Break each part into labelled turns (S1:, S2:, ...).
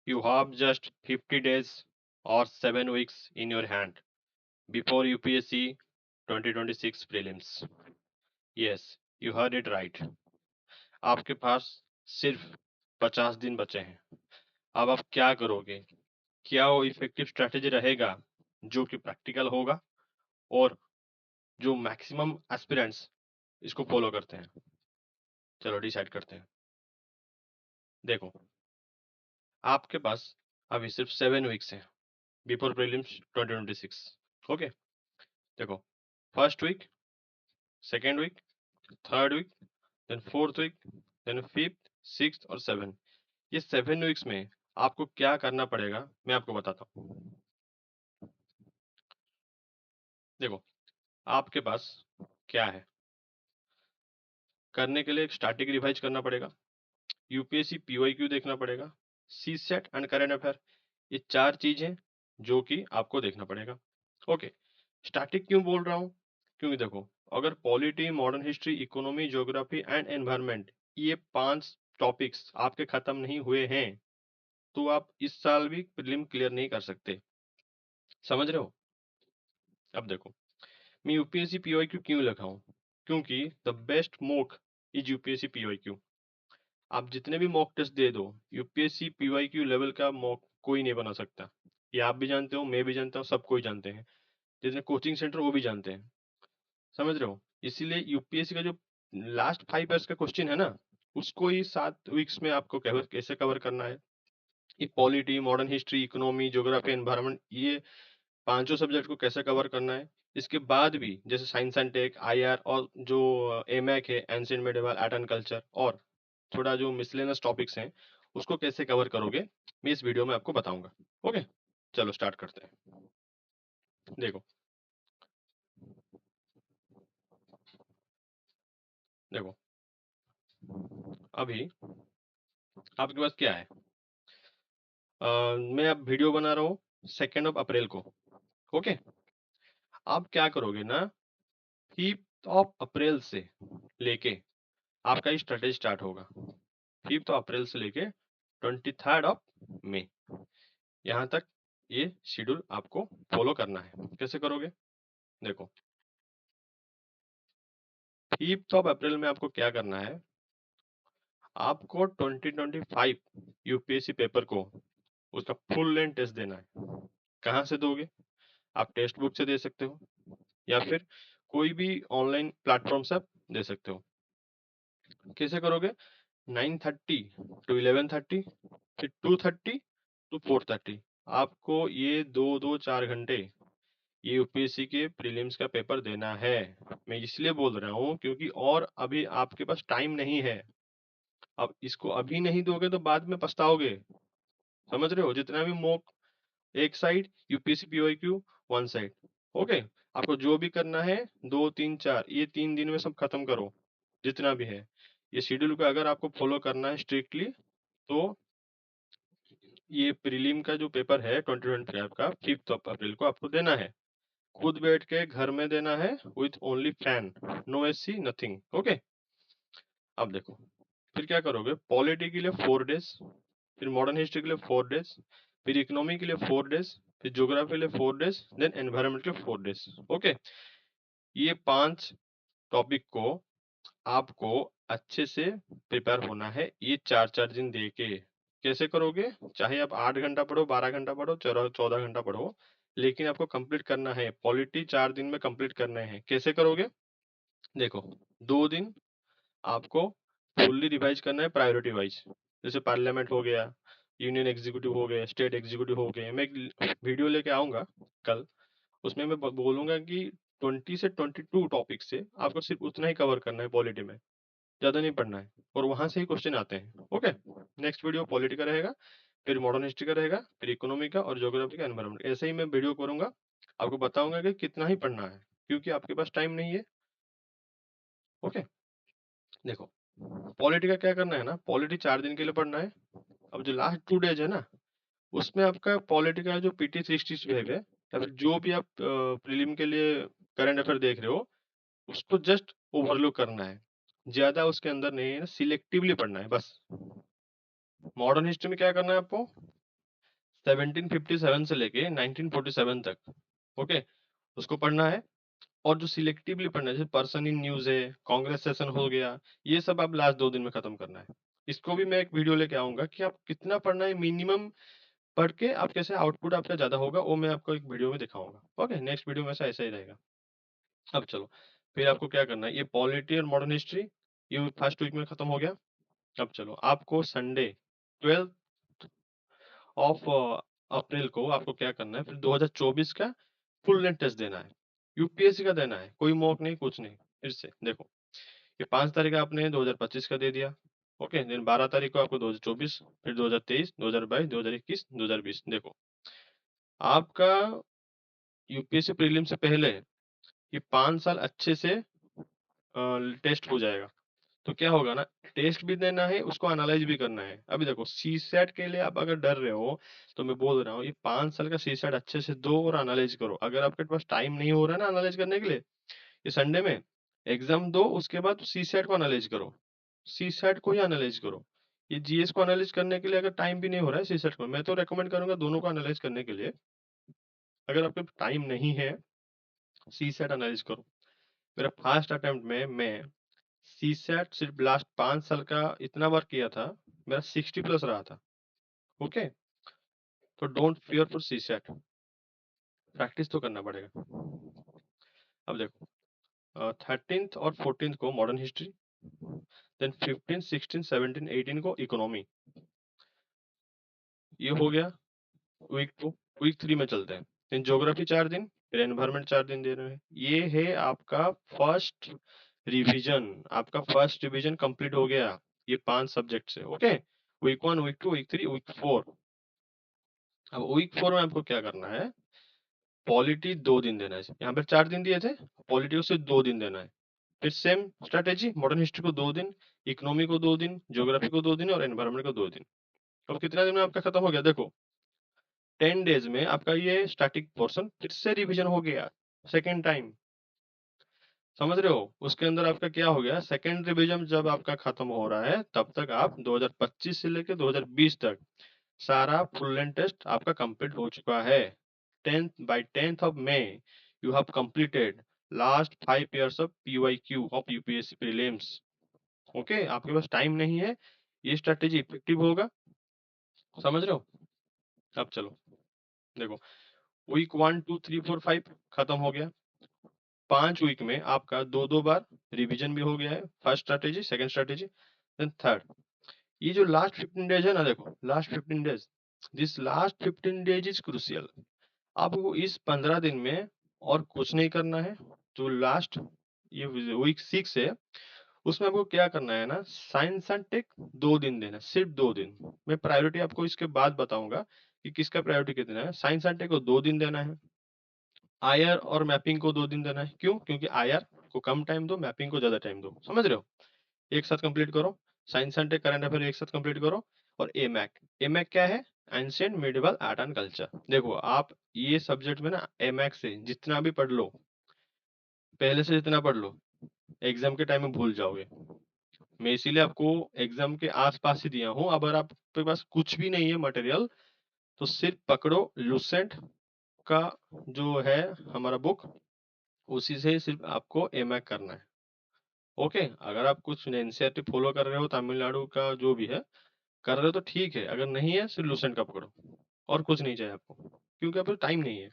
S1: You have just 50 days or 7 weeks in your hand before UPSC 2026 prelims. Yes, you heard it right. आपके पास सिर्फ 50 दिन बचे हैं. अब आप क्या करोगे? क्या वो इफेक्टिव स्ट्रेटेजी रहेगा जो कि प्रैक्टिकल होगा और जो मैक्सिमम एस्पिरेंट्स इसको फॉलो करते हैं? चलो डिसाइड करते हैं. देखो, आपके पास अभी सिर्फ 7 वीक्स हैं बिफोर प्रीलिम्स 2026. ओके, देखो, first week, second week, third week, then fourth week, then fifth, sixth और सेवन. ये 7 वीक्स में आपको क्या करना पड़ेगा मैं आपको बताता हूँ. देखो, आपके पास क्या है करने के लिए? एक स्टैटिक रिवाइज करना पड़ेगा, यूपीएससी पीवाईक्यू देखना पड़ेगा, सी सेट एंड करंट अफेयर. ये 4 चीज हैं जो कि आपको देखना पड़ेगा. ओके, स्टैटिक क्यों बोल रहा हूँ? क्योंकि देखो, अगर polity, modern history, economy, geography and environment, ये 5 टॉपिक्स आपके खत्म नहीं हुए हैं तो आप इस साल भी प्रीलिम क्लियर नहीं कर सकते. समझ रहे हो? अब देखो, मैं यूपीएससी पीवाईक्यू क्यों लिखा हूँ? क्योंकि the best mock is UPSC PYQ. आप जितने भी मॉक टेस्ट दे दो, यूपीएससी पीवाईक्यू लेवल का मॉक कोई नहीं बना सकता. ये आप भी जानते हो, मैं भी जानता हूँ, सब कोई जानते हैं. जितने कोचिंग सेंटर वो भी जानते हैं. समझ रहे हो? इसीलिए यूपीएससी का जो लास्ट 5 ईयर्स का क्वेश्चन है ना, उसको ही 7 वीक्स में आपको कैसे कवर करना है. ये polity, modern history, economy, geography, environment, ये पांचों सब्जेक्ट को कैसे कवर करना है. इसके बाद भी जैसे साइंस एंड टेक, आईआर और जो एमएक है, ancient medieval, art and culture, और थोड़ा जो मिसलेनियस टॉपिक्स हैं उसको कैसे कवर करोगे, मैं इस वीडियो में आपको बताऊंगा. ओके, चलो स्टार्ट करते हैं. देखो, देखो, अभी आपके पास क्या है? मैं अब वीडियो बना रहा हूँ 2 अप्रैल को. ओके, आप क्या करोगे ना, 5 अप्रैल से लेके आपका ये स्ट्रेटेजी स्टार्ट होगा. 5 अप्रैल से लेके 23 मई, यहाँ तक ये शेड्यूल आपको फॉलो करना है. कैसे करोगे? देखो, 5 अप्रैल में आपको क्या करना है, आपको 2025 यूपीएससी पेपर को उसका फुल लेंथ टेस्ट देना है. कहाँ से दोगे? आप टेक्स्ट बुक से दे सकते हो या फिर कोई भी ऑनलाइन प्लेटफॉर्म से आप दे सकते हो. कैसे करोगे? 9:30 टू 11:30, फिर 2:30 टू 4:30. आपको ये 2-2 4 घंटे ये यूपीएससी के प्रीलिम्स का पेपर देना है. मैं इसलिए बोल रहा हूँ क्योंकि और अभी आपके पास टाइम नहीं है. अब इसको अभी नहीं दोगे तो बाद में पछताओगे. समझ रहे हो? जितना भी मॉक एक side, UPSC PYQ one side. Okay, आपको जो भी करना है 2-3-4 ये 3 दिन में सब खत्म करो जितना भी है. ये शेड्यूल को अगर आपको फॉलो करना है स्ट्रिक्टली तो ये प्रीलिम का जो पेपर है 2025 का 5 अप्रैल को आपको देना है. खुद बैठ के घर में देना है with only fan, no AC, nothing. Okay, अब देखो, फिर क्या करोगे? पॉलिटी के लिए 4 डेज, फिर मॉडर्न हिस्ट्री के लिए 4 डेज, फिर इकोनॉमी के लिए 4 डेज, फिर ज्योग्राफी के लिए 4 डेज, देन एनवायरनमेंट के लिए 4 डेज. ओके, ये 5 टॉपिक को आपको अच्छे से प्रिपेयर होना है ये 4-4 दिन दे के. कैसे करोगे? चाहे आप 8 घंटा पढ़ो, 12 घंटा पढ़ो, 14 घंटा पढ़ो, लेकिन आपको कंप्लीट करना है. पॉलिटी 4 दिन में कंप्लीट करना है. कैसे करोगे? देखो, 2 दिन आपको फुल्ली रिवाइज करना है प्रायोरिटी वाइज. जैसे पार्लियामेंट हो गया, यूनियन एग्जीक्यूटिव हो गए, स्टेट एग्जीक्यूटिव हो गए. मैं एक वीडियो लेके आऊंगा कल, उसमें मैं बोलूंगा कि 20 से 22 टॉपिक से आपको सिर्फ उतना ही कवर करना है पॉलिटी में, ज्यादा नहीं पढ़ना है. और वहां से ही क्वेश्चन आते हैं. ओके, नेक्स्ट वीडियो पॉलिटी का रहेगा, फिर मॉडर्न हिस्ट्री का रहेगा, फिर इकोनॉमी का और ज्योग्राफी का, एनवायरमेंट. ऐसे ही मैं वीडियो करूंगा, आपको बताऊंगा कि कितना ही पढ़ना है क्योंकि आपके पास टाइम नहीं है. ओके, देखो, पॉलिटी का क्या करना है ना, पॉलिटी 4 दिन के लिए पढ़ना है. अब जो लास्ट 2 डेज है ना, उसमें आपका पॉलिटी का जो पीटी 365 है या फिर जो भी आप प्रीलिम के लिए करंट अफेयर देख रहे हो उसको जस्ट ओवरलुक करना है. ज्यादा उसके अंदर नहीं है, सिलेक्टिवली पढ़ना है बस. मॉडर्न हिस्ट्री में क्या करना है आपको? 1757 से लेके 1947 तक, ओके, उसको पढ़ना है। और जो सिलेक्टिवली पढ़ना है, जैसे पर्सन इन न्यूज है, कांग्रेस सेशन हो गया, ये सब आप लास्ट 2 दिन में खत्म करना है। इसको भी मैं एक वीडियो लेके आऊंगा कि आप कितना पढ़ना है मिनिमम, पढ़ के आप कैसे आउटपुट आपका ज्यादा होगा, वो मैं आपको एक वीडियो में दिखाऊंगा। ओके, नेक्स्ट वीडियो में ऐसा ही रहेगा। अब चलो, फिर आपको क्या करना है, ये पॉलिटी और मॉडर्न हिस्ट्री ये फर्स्ट वीक में खत्म हो गया। अब चलो, आपको संडे 12 ऑफ अप्रैल को आपको क्या करना है, फिर 2024 का फुल लेंथ टेस्ट देना है। यूपीएससी का देना है, कोई मॉक नहीं, कुछ नहीं। फिर से देखो, ये 5 तारीख आपने 2025 का दे दिया, ओके, देन 12 तारीख को आपको 2024, फिर 2023, 2022, 2021, 2020। देखो, आपका यूपीएससी प्रीलिम से पहले ये 5 साल अच्छे से टेस्ट हो जाएगा। तो क्या होगा ना, टेस्ट भी देना है, उसको एनालाइज भी करना है। अभी देखो, सी सेट के लिए आप अगर डर रहे हो, तो मैं बोल रहा हूँ ये 5 साल का सी सेट अच्छे से दो और एनालाइज करो। अगर आपके पास टाइम नहीं हो रहा है ना एनालाइज करने के लिए, ये संडे में एग्जाम दो, उसके बाद सी सेट को एनालाइज करो, सी सेट को ही एनालाइज करो। ये जीएस को एनालाइज करने के लिए अगर टाइम भी नहीं हो रहा है, सी सेट को मैं तो रेकमेंड करूंगा दोनों को एनालाइज करने के लिए। अगर आपके टाइम नहीं है, सी सेट एनालाइज करो। मेरा फर्स्ट अटेम्प्ट में मैं सी सेट सिर्फ लास्ट 5 साल का इतना बार किया था, मेरा 60+ रहा था। ओके, तो don't fear for CSAT, practice तो करना पड़ेगा। अब देखो, 13th और 14th को मॉडर्न हिस्ट्री, देन 15, 16, 17, 18 को इकोनॉमी। ये हो गया वीक 2। वीक 3 में चलते हैं, देन ज्योग्राफी 4 दिन, फिर एनवायरमेंट 4 दिन दे रहे हैं। ये है आपका फर्स्ट रिवीजन, आपका फर्स्ट रिवीजन कंप्लीट हो गया ये 5 सब्जेक्ट से। Okay, week 1, week 2, week 3, week 4। अब वीक 4 में आपको क्या करना है, पॉलिटी 2 दिन देना है। यहाँ पर 4 दिन दिए थे, पॉलिटी को सिर्फ 2 दिन देना है। फिर सेम स्ट्रेटेजी, मॉडर्न हिस्ट्री को 2 दिन, इकोनॉमी को 2 दिन, ज्योग्राफी को 2 दिन और एनवायरमेंट को 2 दिन। अब कितना दिन में आपका खत्म हो गया, देखो 10 डेज में आपका ये स्टैटिक पोर्शन फिर से रिवीजन हो गया सेकेंड टाइम। समझ रहे हो, उसके अंदर आपका क्या हो गया, सेकेंड रिवीजन जब आपका खत्म हो रहा है, तब तक आप 2025 से लेकर 2020 तक सारा फुल लेंथ टेस्ट आपका कंप्लीट हो चुका है। 10th of May you have completed last 5 years of PYQ of UPSC prelims। Okay, आपके पास टाइम नहीं है, ये स्ट्रेटेजी इफेक्टिव होगा। समझ रहे हो। अब चलो देखो, वीक 1, 2, 3, 4, 5 खत्म हो गया। 5 वीक में आपका 2-2 बार रिवीजन भी हो गया है, first strategy, second strategy, then third. ये जो लास्ट 15 डेज है ना, देखो last 15 days, this last 15 days is crucial. आपको इस 15 दिन में और कुछ नहीं करना है। जो लास्ट ये वीक 6 है, उसमें आपको क्या करना है ना, साइंस एंड टेक 2 दिन देना है, सिर्फ 2 दिन। मैं प्रायोरिटी आपको इसके बाद बताऊंगा कि किसका प्रायोरिटी कितना है। साइंस एंड टेक को 2 दिन देना है। आईआर और मैपिंग को 2 दिन देना है। क्यों? क्योंकि आईआर को कम टाइम दो, मैपिंग को ज्यादा टाइम दो। समझ रहे हो, एक साथ कंप्लीट करो। Science and tech current affair एक साथ कंप्लीट करो। और एमैक, एमैक क्या है, ancient medieval art and culture. देखो आप ये सब्जेक्ट में ना एमैक से जितना भी पढ़ लो, पहले से जितना पढ़ लो, एग्जाम के टाइम में भूल जाओगे। मैं इसीलिए आपको एग्जाम के आसपास ही दिया हूँ। अगर आपके पास कुछ भी नहीं है मटेरियल, तो सिर्फ पकड़ो लूसेंट का जो है हमारा बुक, उसी से सिर्फ आपको एमैक करना है। ओके, अगर आप कुछ एनसीईआरटी फॉलो कर रहे हो, तमिलनाडु का जो भी है कर रहे हो, तो ठीक है। अगर नहीं है, सिर्फ लूसेंट का पकड़ो, और कुछ नहीं चाहिए आपको, क्योंकि आपको टाइम नहीं है।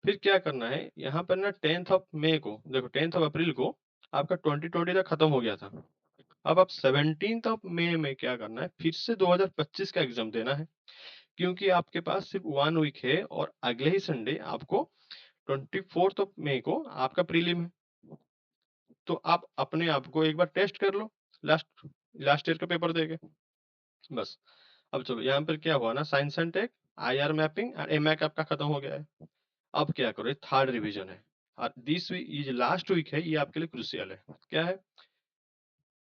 S1: फिर क्या करना है, यहाँ पर ना 10th of May को, देखो 10th of April को आपका 2020 तक खत्म हो गया था। अब आप 17th of May में क्या करना है, फिर से 2025 का एग्जाम देना है। क्योंकि आपके पास सिर्फ 1 वीक है, और अगले ही संडे आपको 24th of May को आपका प्रीलिम है। तो आप अपने आप को एक बार टेस्ट कर लो, लास्ट लास्ट ईयर का पेपर देके, बस। अब चलो, यहाँ पर क्या हुआ ना, science and tech, IR mapping और एमएक आपका खत्म हो गया है। अब क्या करो, ये थर्ड रिवीजन है, और दिस वीक, ये जो लास्ट वीक है, ये आपके लिए क्रूशियल है। क्या है,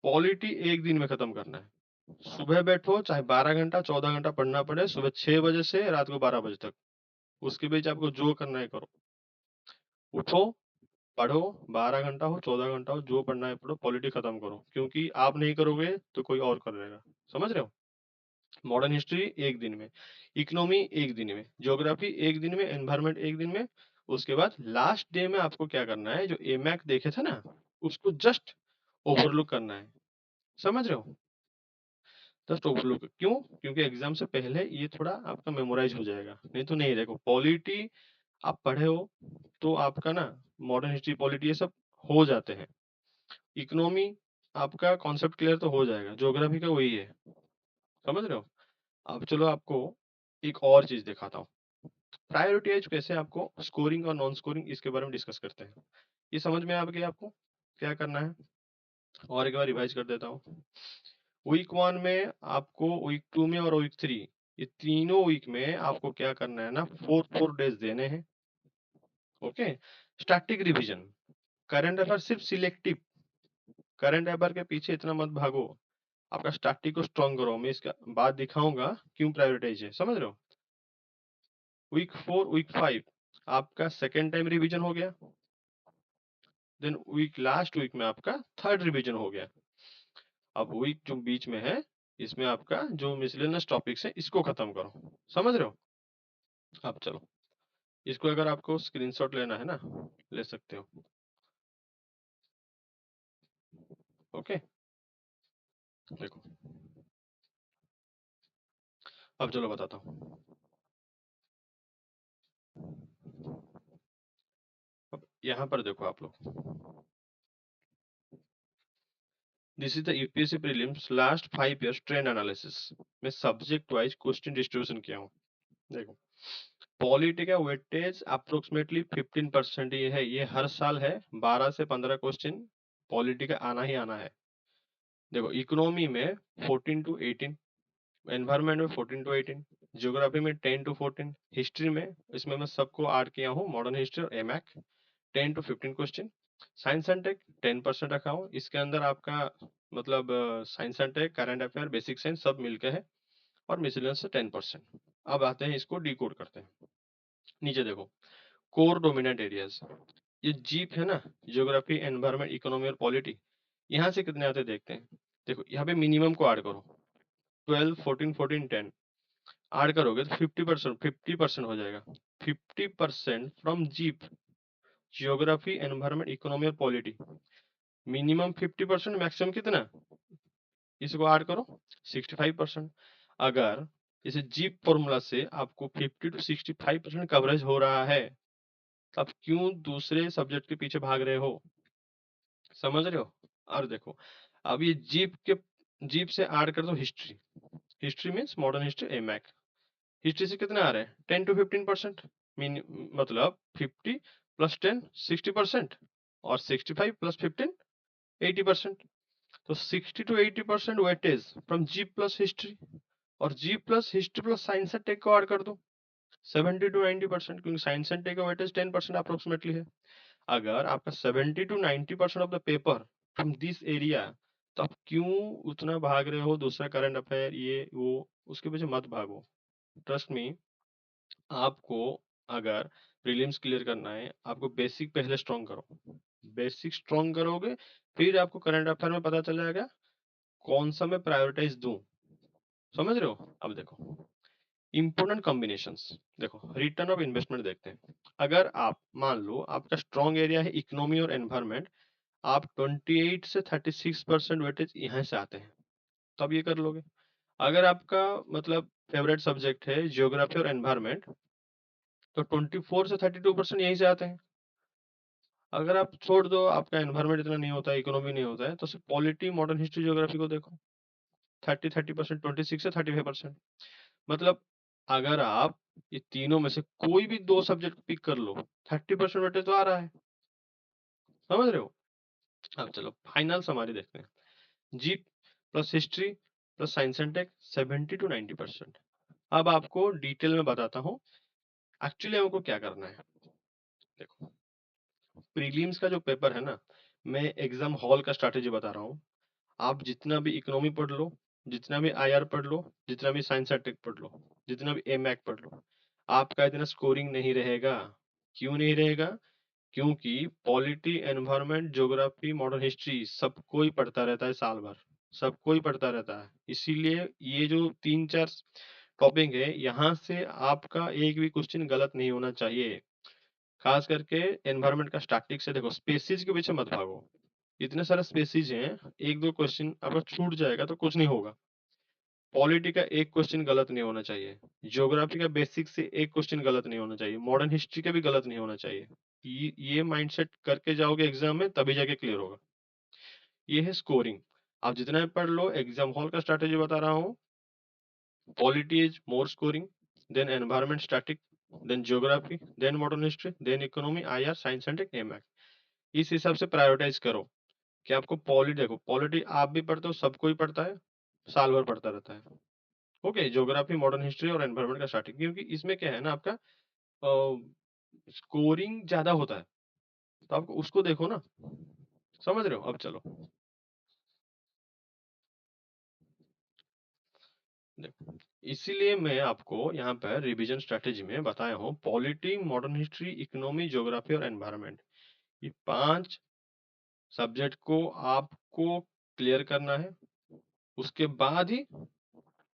S1: पॉलिटी 1 दिन में खत्म करना है। सुबह बैठो, चाहे 12 घंटा 14 घंटा पढ़ना पड़े, सुबह 6 बजे से रात को 12 बजे तक, उसके बीच आपको जो करना है करो। उठो, पढ़ो, 12 घंटा हो 14 घंटा हो, जो पढ़ना है पढ़ो, पॉलिटी खत्म करो। क्योंकि आप नहीं करोगे तो कोई और कर लेगा। समझ रहे हो। मॉडर्न हिस्ट्री एक दिन में, इकोनॉमी एक दिन में, ज्योग्राफी एक दिन में, एनवायरनमेंट एक दिन में। उसके बाद लास्ट डे में आपको क्या करना है, जो एमैक देखे थे ना, उसको जस्ट ओवरलुक करना है। समझ रहे हो? जस्ट ओवरलुक क्यों? क्योंकि एग्जाम से पहले ये थोड़ा आपका मेमोराइज हो जाएगा, नहीं तो नहीं। देखो पॉलिटी आप पढ़े हो तो आपका ना मॉडर्न हिस्ट्री, पॉलिटी ये सब हो जाते हैं। इकोनॉमी आपका कॉन्सेप्ट क्लियर तो हो जाएगा, ज्योग्राफी का वही है। समझ रहे हो? अब चलो आपको एक और चीज दिखाता हूँ। प्रायोरिटाइज कैसे आपको स्कोरिंग और नॉन स्कोरिंग, इसके बारे में डिस्कस करते हैं। ये समझ में आ गया आपको क्या करना है? और एक बार रिवाइज कर देता हूँ। वीक 1 में आपको, वीक 2 में और वीक 3, ये तीनों वीक में आपको क्या करना है ना, 4 डेज देने हैं। Okay. Static revision, current affair सिर्फ सिलेक्टिव, करंट अफेयर के पीछे इतना मत भागो, आपका स्टैटिक को स्ट्रॉन्ग करो। मैं इसका बाद दिखाऊंगा क्यों प्रायोरिटाइज है, समझ रहे हो? वीक 4 वीक 5 आपका सेकेंड टाइम रिवीजन हो गया। देन वीक, लास्ट वीक में आपका थर्ड रिवीजन हो गया। अब वीक जो बीच में है, इसमें आपका जो मिसलेनियस टॉपिक्स है इसको खत्म करो। समझ रहे हो? अब चलो, इसको अगर आपको स्क्रीनशॉट लेना है ना, ले सकते हो। ओके, देखो अब चलो बताता हूँ। अब यहाँ पर देखो आप लोग, this is the UPSC prelims last 5 years trend analysis में सब्जेक्ट वाइज क्वेश्चन डिस्ट्रीब्यूशन किया हूँ। देखो पॉलिटी का वेटेज अप्रोक्सीमेटली 15% ये है, ये हर साल है। 12 से 15 क्वेश्चन पॉलिटी का आना ही आना है। देखो इकोनॉमी में 14 to 18, एनवायरनमेंट में 14 to 18, ज्योग्राफी में 10 to 14, हिस्ट्री में, इसमें मैं सबको ऐड किया हूँ, मॉडर्न हिस्ट्री और एमैक 10 to 15 question. Science and tech 10% रखा हूँ, इसके अंदर आपका मतलब science and tech, current affair, basic science सब मिलके है, और मिसलेनियस से 10%। अब आते हैं, इसको डिकोड करते हैं। नीचे देखो, कोर डोमिनेंट एरियाज, ये जीप है ना, ज्योग्राफी, एनवायरनमेंट, इकोनॉमी और पॉलिटी, यहाँ से कितने आते देखते हैं। देखो यहाँ पे मिनिमम को ऐड करो, 12 14 14 10 ऐड करोगे तो 50% हो जाएगा। 50% from jeep, geography, environment, economy और पॉलिटी, मिनिमम 50%, मैक्सिमम कितना, इसको ऐड करो 65%। अगर इसे जीप फॉर्मूला से आपको 50 to 65% कवरेज हो रहा है, तब क्यों दूसरे सब्जेक्ट के पीछे भाग रहे हो? समझ रहे हो? और देखो, अब ये जीप से ऐड कर दो history, history means modern history एमैक, हिस्ट्री से कितने आ रहे हैं, 10 to 15%, मतलब 50 + 10 60%, और 65 + 15 80%। तो 60 to 80% weightage from G plus history, और G plus history plus science and tech को ऐड कर दो 70 to 90%, क्योंकि साइंस एंड टेक का वेटेज 10% अप्रोक्सीमेटली है। अगर आपका 70 to 90% of the paper from this area, तो आप क्यों उतना भाग रहे हो दूसरा करंट अफेयर, ये वो, उसके पीछे मत भागो। ट्रस्ट मी, आपको अगर प्रीलिम्स क्लियर करना है, आपको बेसिक पहले स्ट्रॉन्ग करो। बेसिक स्ट्रॉन्ग करोगे, फिर आपको करंट अफेयर में पता चल जाएगा कौन सा मैं प्रायोरिटाइज दूं। समझ रहे हो? अब देखो इंपोर्टेंट कॉम्बिनेशंस, देखो रिटर्न ऑफ इन्वेस्टमेंट देखते हैं। अगर आप मान लो आपका स्ट्रॉन्ग एरिया है इकोनॉमी और एनवायरनमेंट, आप 28 से 36% वेटेज यहाँ से आते हैं, तब ये कर लोगे। अगर आपका मतलब फेवरेट सब्जेक्ट है जियोग्राफी और एनवायरनमेंट, तो 24 से 32% यहीं से आते हैं। अगर आप छोड़ दो, आपका एनवायरनमेंट इतना नहीं होता है, इकोनॉमी नहीं होता है, तो सिर्फ पॉलिटी, मॉडर्न हिस्ट्री, ज्योग्राफी को देखो, 30% 26 से 35%। मतलब अगर आप ये तीनों में से कोई भी 2 सब्जेक्ट पिक कर लो, 30% वेटेज तो आ रहा है। समझ रहे हो? अब चलो फाइनल समरी देखते हैं। G plus history plus science and tech 70 to 90%। अब आपको डिटेल में बताता हूँ एक्चुअली हमको क्या करना है। देखो प्रीलिम्स का जो पेपर है ना, मैं एग्जाम हॉल का स्ट्रैटेजी बता रहा हूँ। आप जितना भी इकोनॉमी पढ़ लो, जितना भी आईआर पढ़ लो, जितना भी साइंस एंड टेक पढ़ लो, जितना भी एमैक पढ़ लो, आपका इतना स्कोरिंग नहीं रहेगा। क्यों नहीं रहेगा? क्योंकि polity, environment, geography, modern history सब कोई पढ़ता रहता है साल भर। सबको ही पढ़ता रहता है। इसीलिए ये जो 3-4 टॉपिक है, यहाँ से आपका एक भी क्वेश्चन गलत नहीं होना चाहिए। खास करके एनवायरनमेंट का स्टैटिक से देखो, स्पेसीज के पीछे मत भागो। इतने सारे स्पेसीज हैं, 1-2 क्वेश्चन अगर छूट जाएगा तो कुछ नहीं होगा। पॉलिटी का एक क्वेश्चन गलत नहीं होना चाहिए। ज्योग्राफी का बेसिक से एक क्वेश्चन गलत नहीं होना चाहिए। मॉडर्न हिस्ट्री का भी गलत नहीं होना चाहिए। ये माइंडसेट करके जाओगे एग्जाम में, तभी जाके क्लियर होगा। ये है स्कोरिंग। आप जितना भी पढ़ लो, एग्जाम हॉल का स्ट्रैटेजी बता रहा हूँ। Polity is more scoring, then environment static, then geography, then modern history, then economy, IR, science and AMAC। इस हिसाब से प्रायोरिटाइज करो कि आपको पॉलिटी, देखो पॉलिटी आप भी पढ़ते हो, सबको ही पढ़ता है, साल भर पढ़ता रहता है। ओके, ज्योग्राफी, मॉडर्न हिस्ट्री और एनवायरनमेंट का स्टार्टिंग, क्योंकि इसमें क्या है ना, आपका स्कोरिंग ज्यादा होता है, तो आपको उसको देखो ना। समझ रहे हो? अब चलो देखो, इसीलिए मैं आपको यहाँ पर रिवीजन स्ट्रेटेजी में बताया हूँ, polity, modern history, economy, geography और एनवायरनमेंट, ये 5 सब्जेक्ट को आपको क्लियर करना है। उसके बाद ही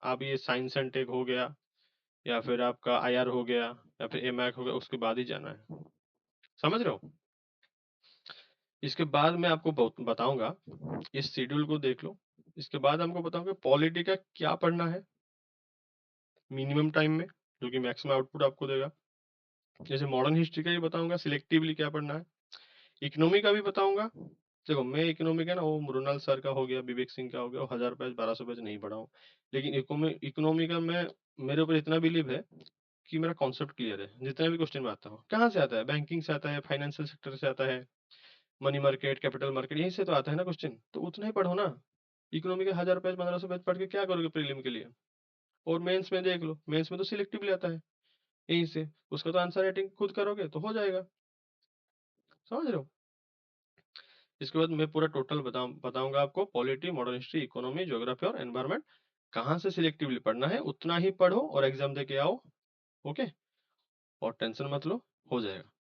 S1: आप ये साइंस एंड टेक हो गया, या फिर आपका आईआर हो गया, या फिर एमैक हो गया, उसके बाद ही जाना है। समझ रहे हो? इसके बाद मैं आपको बताऊंगा, इस शेड्यूल को देख लो। इसके बाद हमको बताऊंगा पॉलिटी का क्या पढ़ना है मिनिमम टाइम में, जो कि मैक्सिमम आउटपुट आपको देगा। जैसे मॉडर्न हिस्ट्री का भी बताऊंगा सिलेक्टिवली क्या पढ़ना है। इकोनॉमी का भी बताऊंगा। देखो, मैं इकोनॉमी का ना, वो मृणाल सर का हो गया, विवेक सिंह का हो गया, वो 1000 पेज 1200 पेज नहीं पढ़ा हूँ। लेकिन इकोनॉमी का मैं, मेरे ऊपर इतना बिलीव है कि मेरा कॉन्सेप्ट क्लियर है। जितना भी क्वेश्चन में आता हो, कहाँ से आता है? बैंकिंग से आता है, फाइनेंशियल सेक्टर से आता है, मनी मार्केट, कैपिटल मार्केट, यहीं से तो आता है ना क्वेश्चन। तो उतना ही पढ़ो ना। इकोनॉमी के 1000 पेज 1500 पेज पढ़ के क्या करोगे प्रीलिम के लिए? और मेंस में देख लो, मेंस में तो सिलेक्टिवली आता है यहीं से। उसका तो आंसर राइटिंग खुद करोगे तो हो जाएगा। समझ रहे हो? इसके बाद मैं पूरा टोटल बताऊंगा आपको, polity, modern history, economy, geography और एनवायरनमेंट कहाँ से सिलेक्टिवली पढ़ना है, उतना ही पढ़ो और एग्जाम दे के आओ। ओके, और टेंशन मत लो, हो जाएगा।